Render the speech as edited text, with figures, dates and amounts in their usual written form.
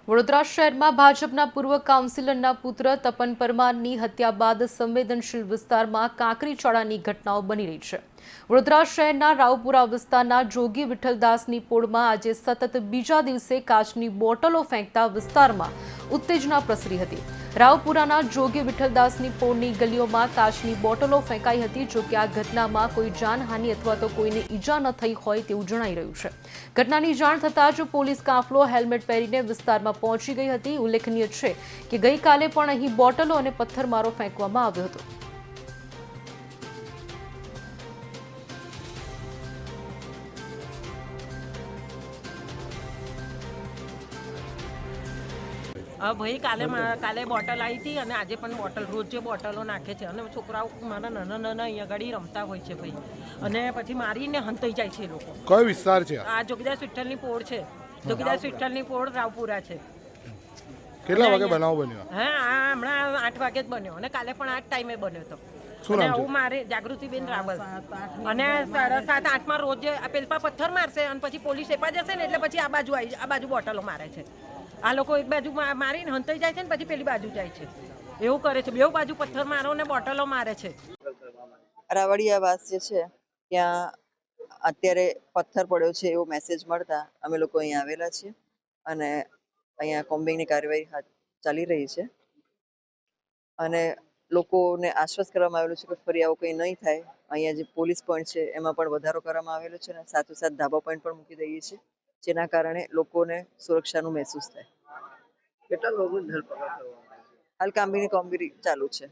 વડોદરા શહેરમાં ભાજપના પૂર્વ કાઉન્સિલરના પુત્ર તપન પરમારની હત્યા બાદ સંવેદનશીલ વિસ્તારમાં કાંકરીચાળાની ઘટનાઓ બની રહી છે। વડોદરા શહેરના રાવપુરા વિસ્તારના જોગી વિઠ્ઠલદાસની પોળમાં આજે સતત બીજા દિવસે કાચની બોટલો ફેંકતા વિસ્તારમાં ઉત્તેજના પ્રસરી હતી। રાવપુરાના જોગી વિઠ્ઠલદાસની પોળની ગલીઓમાં કાચની બોટલો ફેંકાઈ હતી। જો કે આ ઘટનામાં કોઈ જાનહાનિ અથવા તો કોઈને ઈજા ન થઈ હોય તેવું જણાઈ રહ્યું છે। ઘટનાની જાણ થતાં જ પોલીસ કાફલો હેલ્મેટ પહેરીને વિસ્તારમાં પહોંચી ગઈ હતી। ઉલ્લેખનીય છે કે ગઈકાલે પણ અહીં બોટલો અને પથ્થરમારો ફેંકવામાં આવ્યો હતો। ભાઈ કાલે બોટલ આવી હતી અને આજે પણ બોટલ રોજ જે બોટલો નાખે છે અને છોકરાઓ મારા નાના અહીંયા આગળ રમતા હોય છે ભાઈ, અને પછી મારીને હંતાઈ જાય છે લોકો। કયો વિસ્તાર છે આ જોગીદાસ વિઠ્ઠલની પોળ છે। જોગીદાસ વિઠ્ઠલની પોળ રાવપુરા છે। કેટલા વાગે બનાવ બન્યો? હા, આ હમણાં 8 વાગે જ બન્યો અને કાલે પણ આ જ ટાઈમે બન્યો હતો। શું નામ છે? હું મારે જાગૃતિબેન રાવલ, અને 7:30-8 રોજ પેલપા પથ્થર મારશે અને પછી પોલીસ એપા જશે ને એટલે પછી આ બાજુ બોટલો મારે છે। આ લોકો એક બાજુ મારીને હંતાઈ જાય છે ને પછી પેલી બાજુ જાય છે, એવું કરે છે। બે બાજુ પથ્થર મારો ને બોટલો મારે છે। રાવડિયાવાસ જે છે ત્યાં અત્યારે પથ્થર પડ્યો છે એવો મેસેજ મળતા અમે લોકો અહીંયા આવેલા છીએ અને અહીંયા કોમ્બિંગની કાર્યવાહી ચાલી રહી છે અને લોકોને આશ્વસ્ત કરવામાં આવેલું છે કે ફરી આવું કંઈ નહીં થાય। અહીંયા જે પોલીસ પોઈન્ટ છે એમાં પણ વધારો કરવામાં આવેલો છે અને સાથોસાથ ધાબા પોઈન્ટ પણ મૂકી દઈએ છીએ, જેના કારણે લોકોને સુરક્ષાનું મહેસૂસ થાય। કેટલા લોકો ધરપકડ કરવામાં આવી? હાલ કામગીરી ચાલુ છે।